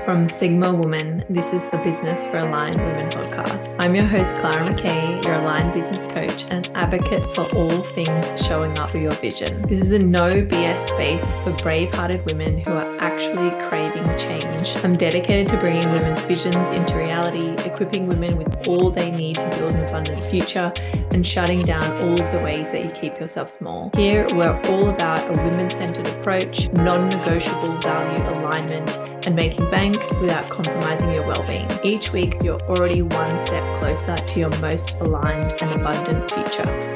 From Sigma Woman, this is the Business for Aligned Women podcast. I'm your host, Clara McKay, your aligned business coach and advocate for all things showing up for your vision. This is a no BS space for brave-hearted women who are actually craving change. I'm dedicated to bringing women's visions into reality, equipping women with all they need to build an abundant future, and shutting down all of the ways that you keep yourself small. Here, we're all about a women-centered approach, non-negotiable value alignment, and making bank without compromising your well-being. Each week, you're already one step closer to your most aligned and abundant future.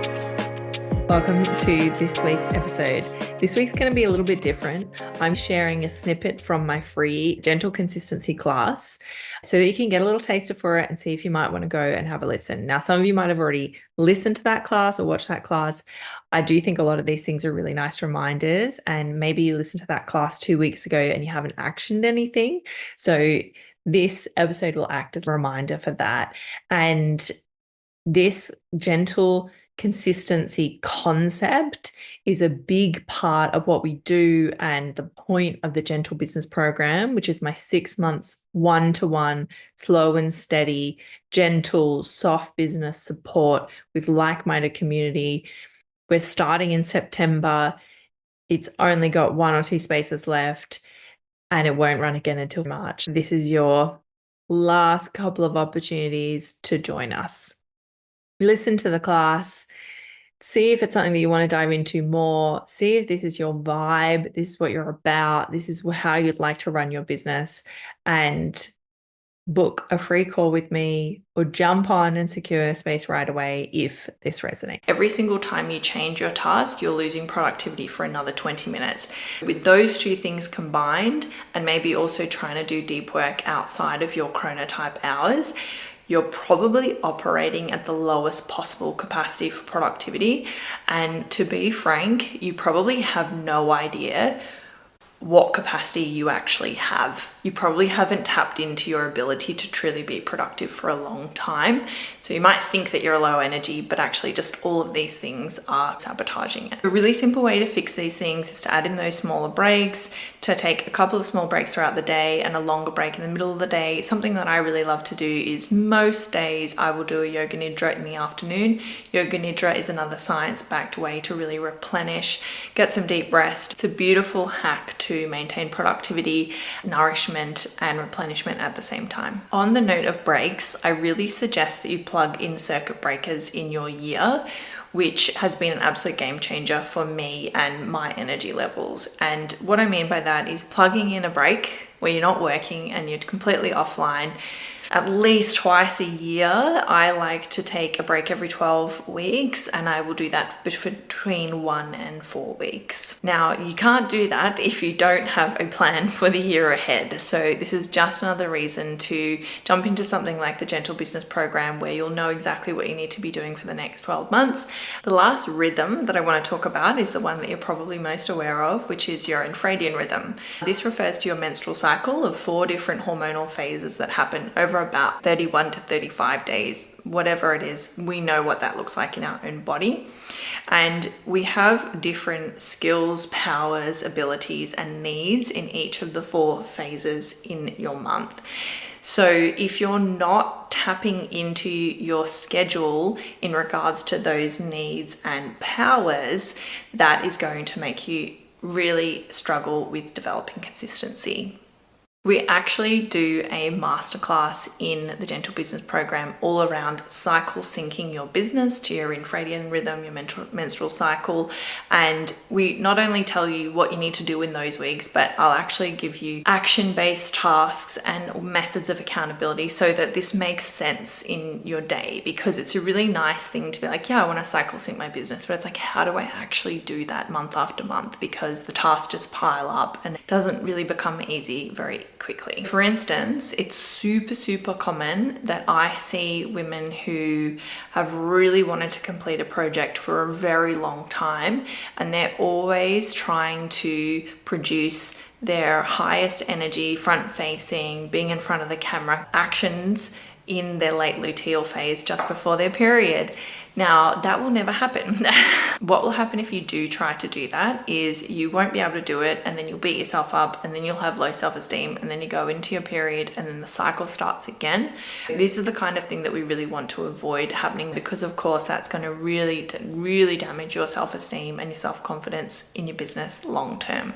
Welcome to this week's episode. This week's going to be a little bit different. I'm sharing a snippet from my free Gentle Consistency class so that you can get a little taster for it and see if you might want to go and have a listen. Now, some of you might have already listened to that class or watched that class. I do think a lot of these things are really nice reminders, and maybe you listened to that class 2 weeks ago and you haven't actioned anything. So this episode will act as a reminder for that. And this gentle consistency concept is a big part of what we do and the point of the Gentle Business Program, which is my 6 months one-to-one, slow and steady, gentle, soft business support with like-minded community. We're starting in September. It's only got 1 or 2 spaces left and it won't run again until March. This is your last couple of opportunities to join us. Listen to the class, see if it's something that you want to dive into more, see if this is your vibe, this is what you're about, this is how you'd like to run your business, and book a free call with me or jump on and secure a space right away if this resonates. Every single time you change your task, you're losing productivity for another 20 minutes. With those two things combined, and maybe also trying to do deep work outside of your chronotype hours, you're probably operating at the lowest possible capacity for productivity. And to be frank, you probably have no idea what capacity you actually have. You probably haven't tapped into your ability to truly be productive for a long time. So you might think that you're low energy, but actually just all of these things are sabotaging it. A really simple way to fix these things is to add in those smaller breaks, to take a couple of small breaks throughout the day and a longer break in the middle of the day. Something that I really love to do is most days I will do a yoga nidra in the afternoon. Yoga nidra is another science-backed way to really replenish, get some deep rest. It's a beautiful hack to maintain productivity, nourishment, and replenishment at the same time. On the note of breaks, I really suggest that you plug in circuit breakers in your year, which has been an absolute game changer for me and my energy levels. And what I mean by that is plugging in a break where you're not working and you're completely offline. At least twice a year, I like to take a break every 12 weeks, and I will do that between 1 and 4 weeks. Now, you can't do that if you don't have a plan for the year ahead. So this is just another reason to jump into something like the Gentle Business Program, where you'll know exactly what you need to be doing for the next 12 months. The last rhythm that I want to talk about is the one that you're probably most aware of, which is your infradian rhythm. This refers to your menstrual cycle of 4 different hormonal phases that happen over about 31 to 35 days, whatever it is. We know what that looks like in our own body. And we have different skills, powers, abilities, and needs in each of the 4 phases in your month. So if you're not tapping into your schedule in regards to those needs and powers, that is going to make you really struggle with developing consistency. We actually do a masterclass in the Gentle Business Program all around cycle syncing your business to your infradian rhythm, your menstrual cycle. And we not only tell you what you need to do in those weeks, but I'll actually give you action-based tasks and methods of accountability so that this makes sense in your day, because it's a really nice thing to be like, yeah, I want to cycle sync my business, but it's like, how do I actually do that month after month? Because the tasks just pile up and it doesn't really become easy very quickly. For instance, it's super common that I see women who have really wanted to complete a project for a very long time, and they're always trying to produce their highest energy, front facing, being in front of the camera actions in their late luteal phase just before their period. Now, that will never happen. What will happen if you do try to do that is you won't be able to do it, and then you'll beat yourself up, and then you'll have low self-esteem, and then you go into your period, and then the cycle starts again. This is the kind of thing that we really want to avoid happening, because of course that's going to really damage your self-esteem and your self-confidence in your business long term.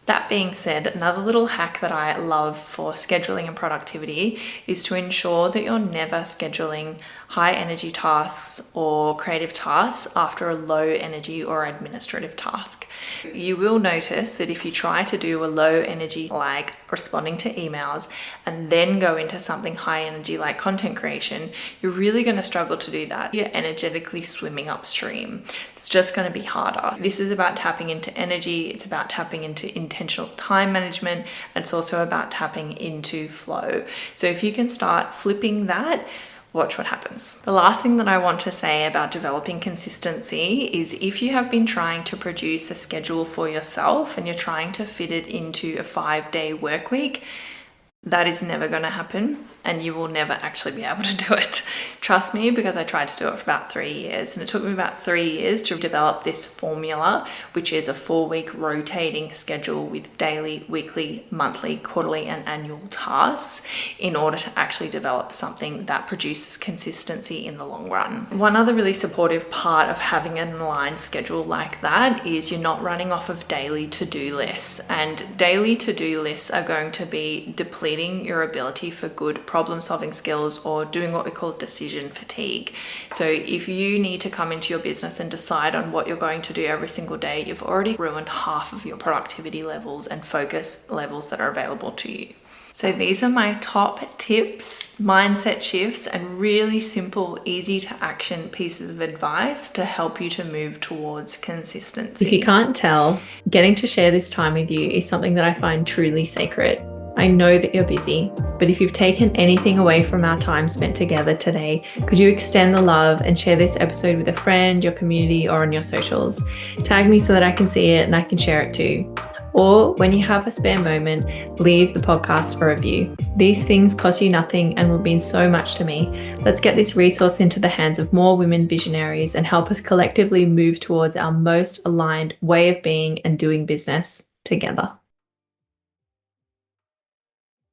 That being said, another little hack that I love for scheduling and productivity is to ensure that you're never scheduling high energy tasks or creative tasks after a low energy or administrative task. You will notice that if you try to do a low energy like responding to emails and then go into something high energy like content creation, you're really going to struggle to do that. You're energetically swimming upstream. It's just going to be harder. This is about tapping into energy. It's about tapping into intentional time management. And it's also about tapping into flow. So if you can start flipping that, watch what happens. The last thing that I want to say about developing consistency is if you have been trying to produce a schedule for yourself and you're trying to fit it into a 5-day work week, that is never going to happen, and you will never actually be able to do it. Trust me, because I tried to do it for about 3 years, and it took me about 3 years to develop this formula, which is a 4-week rotating schedule with daily, weekly, monthly, quarterly, and annual tasks in order to actually develop something that produces consistency in the long run. One other really supportive part of having an aligned schedule like that is you're not running off of daily to-do lists, and daily to-do lists are going to be depleting your ability for good problem solving skills or doing what we call decision fatigue. So if you need to come into your business and decide on what you're going to do every single day, you've already ruined half of your productivity levels and focus levels that are available to you. So these are my top tips, mindset shifts, and really simple, easy to action pieces of advice to help you to move towards consistency. If you can't tell, getting to share this time with you is something that I find truly sacred. I know that you're busy, but if you've taken anything away from our time spent together today, could you extend the love and share this episode with a friend, your community, or on your socials? Tag me so that I can see it and I can share it too. Or when you have a spare moment, leave the podcast a review. These things cost you nothing and will mean so much to me. Let's get this resource into the hands of more women visionaries and help us collectively move towards our most aligned way of being and doing business together.